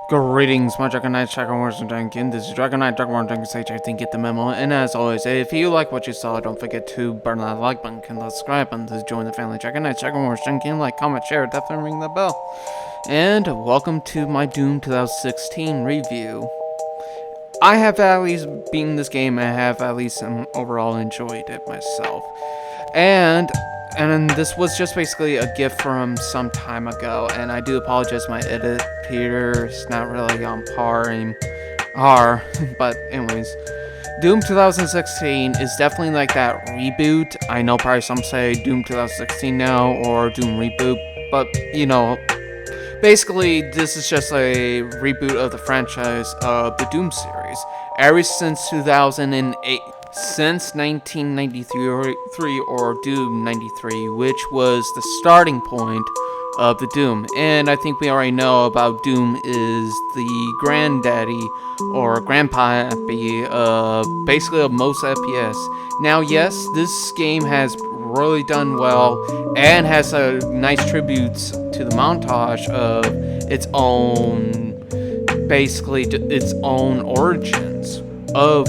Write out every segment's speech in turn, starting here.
Greetings, my Draconic, Dragonborn, and Dragonkin. This is Draconic, Dragonborn, Dragonkin, I think get the memo. And as always, if you like what you saw, don't forget to burn that like button and the subscribe button to join the family. Draconic, Dragonborn, Dragonkin, like, comment, share, definitely ring the bell. And welcome to my Doom 2016 review. I have at least beaten this game and have at least overall enjoyed it myself. And this was just basically a gift from some time ago, and I do apologize, my edit here is not really on par, but anyways, Doom 2016 is definitely like that reboot. I know probably some say Doom 2016 now, or Doom reboot, but you know, basically this is just a reboot of the franchise of the Doom series, ever since 2008. Since 1993 or Doom 93, which was the starting point of the Doom. And I think we already know about Doom is the granddaddy or grandpappy basically of most FPS. Now yes, this game has really done well and has a nice tributes to the montage of its own, basically its own origins of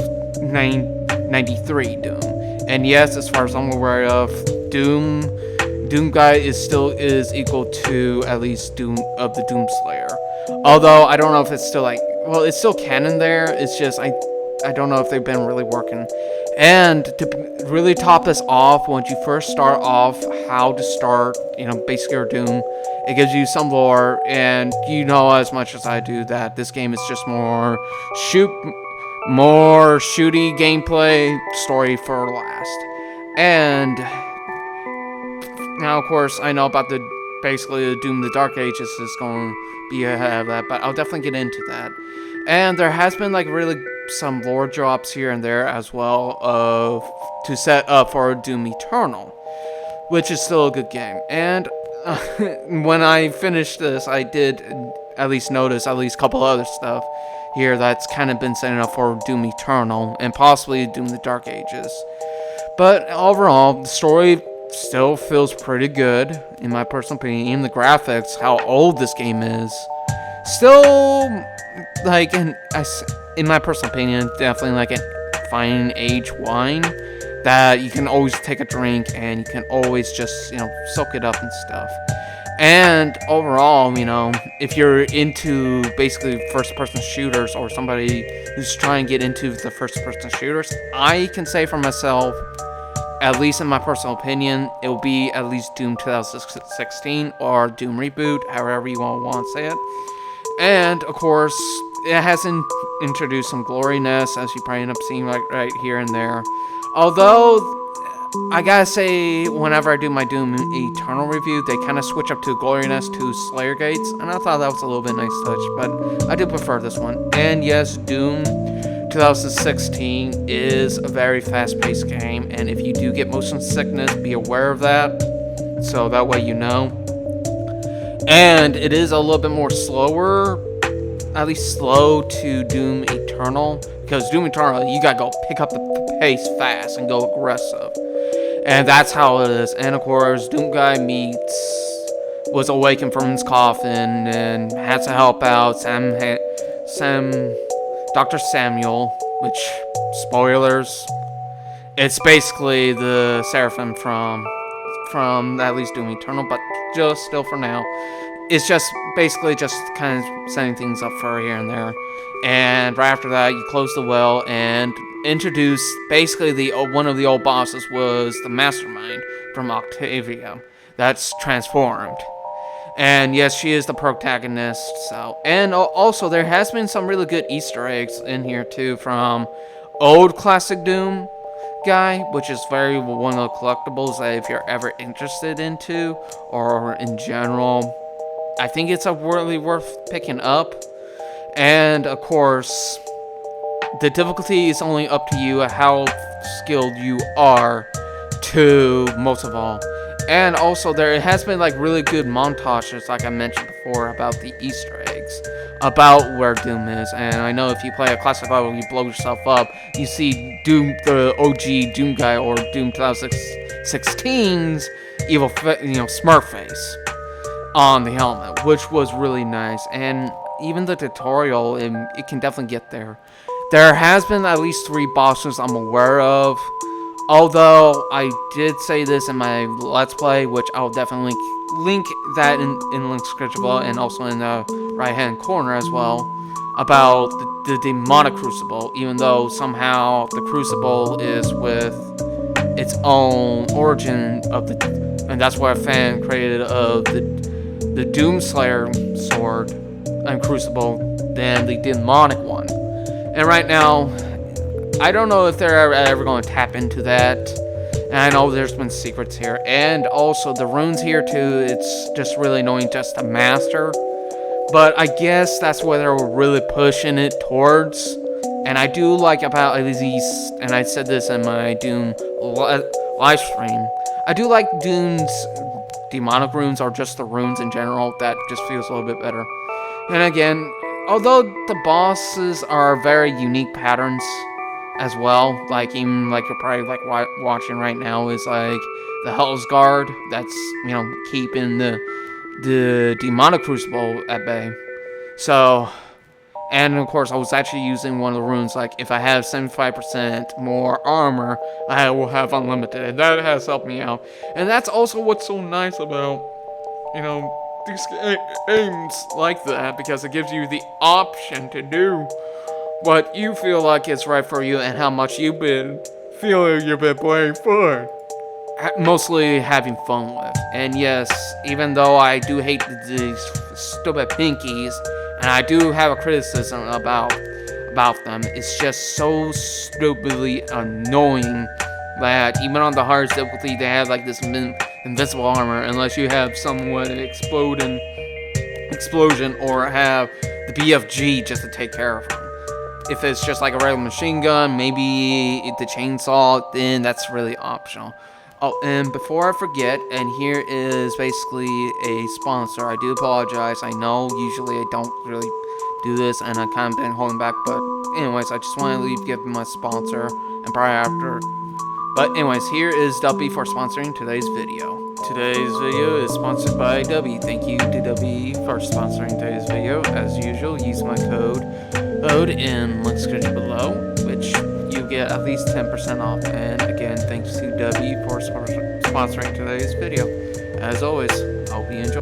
93 Doom. And yes, as far as I'm aware of, Doom guy is equal to at least Doom of the Doom Slayer. Although I don't know if it's still like, well, it's still canon there. It's just I don't know if they've been really working. And to really top this off, once you first start off, how to start, basically your Doom, it gives you some lore, and you know as much as I do that this game is just more shooty gameplay, story for last. And now, of course, I know about basically the Doom the Dark Ages is going to be ahead of that, but I'll definitely get into that. And there has been like really some lore drops here and there as well to set up for Doom Eternal, which is still a good game. And when I finished this, I did at least notice at least a couple other stuff here that's kind of been setting up for Doom Eternal and possibly Doom the Dark Ages. But overall, the story still feels pretty good in my personal opinion. Even the graphics, how old this game is, still like in my personal opinion, definitely like a fine age wine that you can always take a drink and you can always just soak it up and stuff. And overall, if you're into basically first-person shooters or somebody who's trying to get into the first-person shooters, I can say for myself, at least in my personal opinion, it will be at least Doom 2016 or Doom Reboot, however you want to say it. And, of course, it has introduced some gloriness, as you probably end up seeing right here and there. Although I gotta say, whenever I do my Doom Eternal review, they kind of switch up to gloriness to Slayer Gates, and I thought that was a little bit nice touch, but I do prefer this one. And yes, Doom 2016 is a very fast-paced game, and if you do get motion sickness, be aware of that, so that way you know. And it is a little bit more slower, at least slow to Doom Eternal, because Doom Eternal, you gotta go pick up the pace fast and go aggressive. And that's how it is. And of course, Doom Guy was awakened from his coffin and had to help out Dr. Samuel, which, spoilers, it's basically the Seraphim from at least Doom Eternal, but just still for now. It's just basically just kind of setting things up for here and there. And right after that, you close the well and introduce basically one of the old bosses was the Mastermind from Octavia that's transformed. And yes, she is the protagonist. So, and also there has been some really good Easter eggs in here too from old classic Doom guy, which is one of the collectibles that if you're ever interested into or in general, I think it's really worth picking up. And of course, the difficulty is only up to you how skilled you are to most of all. And also there has been like really good montages, like I mentioned before, about the Easter eggs, about where Doom is. And I know if you play a classic level, you blow yourself up, you see Doom, the OG Doom guy or Doom 2016's evil, smart face on the helmet, which was really nice. And even the tutorial, it can definitely get there. There has been at least 3 bosses I'm aware of. Although I did say this in my Let's Play, which I'll definitely link that in links description below and also in the right hand corner as well, about the demonic crucible, even though somehow the crucible is with its own origin of and that's what a fan created of the Doomslayer sword and crucible than the demonic one. And right now, I don't know if they're ever going to tap into that. And I know there's been secrets here. And also the runes here too, it's just really annoying just to master. But I guess that's where they're really pushing it towards. And I do like about these, and I said this in my Doom live stream, I do like Doom's demonic runes, or just the runes in general. That just feels a little bit better. And again, although the bosses are very unique patterns as well, like even like you're probably like watching right now is like the Hell's Guard, that's, you know, keeping the demonic crucible at bay. So, and of course I was actually using one of the runes, like if I have 75% more armor, I will have unlimited, and that has helped me out. And that's also what's so nice about, you know, these games like that, because it gives you the option to do what you feel like is right for you and how much you've been feeling you've been playing for. Mostly having fun with. And yes, even though I do hate these stupid pinkies, and I do have a criticism about them, it's just so stupidly annoying that even on the hardest difficulty they have like this invincible armor, unless you have somewhat explosion or have the BFG just to take care of them. If it's just like a regular machine gun, maybe the chainsaw, then that's really optional. Oh, and before I forget, and here is basically a sponsor. I do apologize. I know usually I don't really do this, and I kind of been holding back, but anyways, I just want to give my sponsor, and probably after. But anyways, here is Dubby for sponsoring today's video. Today's video is sponsored by Dubby. Thank you to Dubby for sponsoring today's video. As usual, use my code in links description below, which you get at least 10% off. And again, thanks to Dubby for sponsoring today's video. As always, hope you enjoy.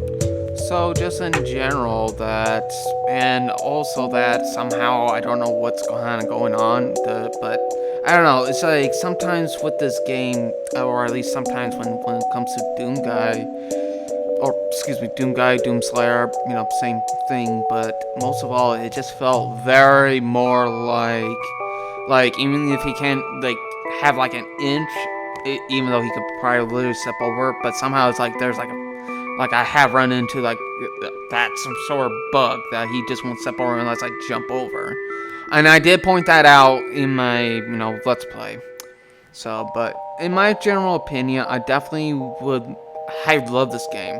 So just in general that, and also that somehow I don't know what's kind of going on, but I don't know, it's like sometimes with this game, or at least sometimes when it comes to Doom Guy, Doomslayer, you know, same thing, but most of all, it just felt very more like even if he can't, like, have, like, an inch, even though he could probably literally step over, but somehow it's like there's, like I have run into, like, that some sort of bug that he just won't step over unless I jump over. And I did point that out in my, you know, Let's Play. So, but in my general opinion, I love this game.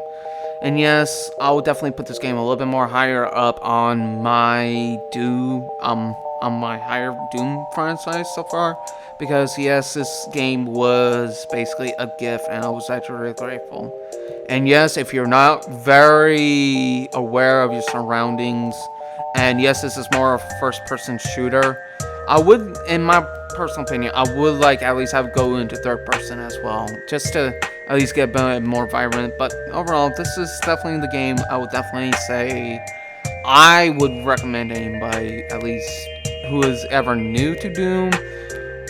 And yes, I will definitely put this game a little bit more higher up on my higher Doom franchise so far. Because yes, this game was basically a gift, and I was actually really grateful. And yes, if you're not very aware of your surroundings, and yes, this is more of a first-person shooter, I would, in my personal opinion, I would like at least have go into third person as well, just to at least get a bit more vibrant. But overall, this is definitely the game I would definitely say I would recommend anybody, at least who is ever new to Doom,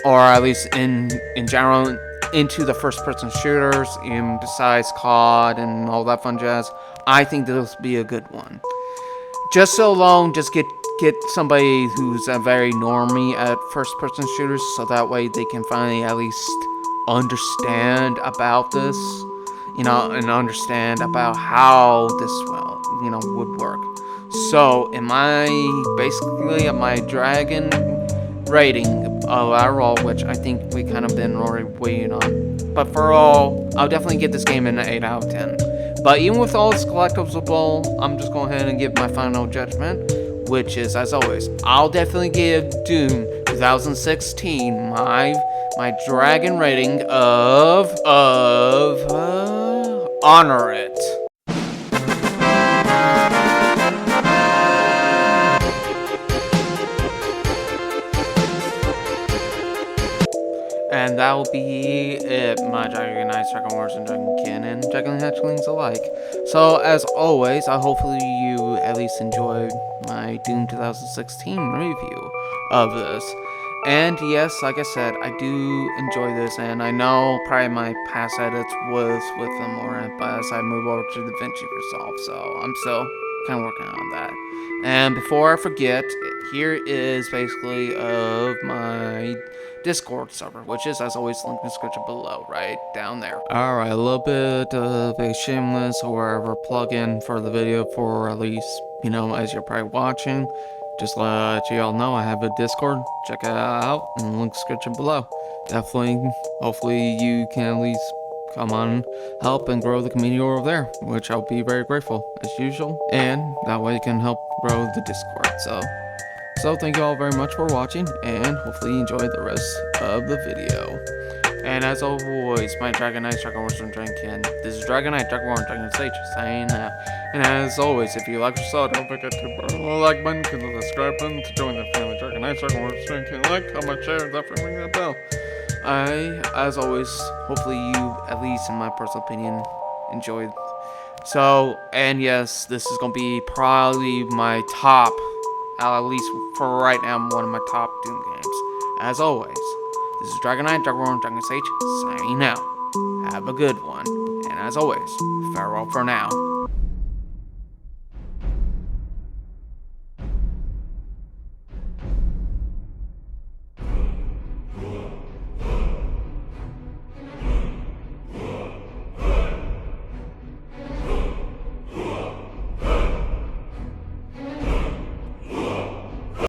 or at least in general into the first-person shooters, even besides COD and all that fun jazz. I think this would be a good one. Just so long, just get somebody who's a very normie at first-person shooters, so that way they can finally at least understand about this, you know, and understand about how this, well, you know, would work. So, basically my dragon rating overall, which I think we kind of been already waiting on, but for all, I'll definitely give this game an 8 out of 10. But even with all its collectibles, I'm just going ahead and give my final judgment, which is, as always, I'll definitely give Doom 2016 my dragon rating of honor it. And that'll be it, my Dragon Knights, Dragon Wars, and Dragon Kin, and Dragon Hatchlings alike. So, as always, I hopefully you at least enjoyed my Doom 2016 review of this. And yes, like I said, I do enjoy this, and I know probably my past edits was with them more, but as I move over to DaVinci Resolve, so I'm still kind of working on that. And before I forget, here is basically of my Discord server, which is, as always, linked in the description below, right down there. Alright, a little bit of a shameless or whatever plug-in for the video, for at least, as you're probably watching. Just let you all know I have a Discord. Check it out in the link description below. Definitely, hopefully you can at least come on, help and grow the community over there, which I'll be very grateful as usual. And that way you can help grow the Discord. So thank you all very much for watching, and hopefully you enjoy the rest of the video. And as always, my Dragon Knights, Dragon Wars, and Dragon Kin. This is Dragon Knight, Dragon Warren, Dragon Sage, saying out. And as always, if you like what you saw, don't forget to burn the like button, click the subscribe button to join the family. Dragon Knights, Dragon Wars, Dragon Kin. Like, comment, share, and definitely ring that bell. As always, hopefully you, at least in my personal opinion, enjoyed. So, and yes, this is gonna be probably my top, at least for right now, one of my top Doom games. As always, this is Dragon Knight, Dragon Warren, Dragon Sage, signing out. Have a good one, and as always, farewell for now.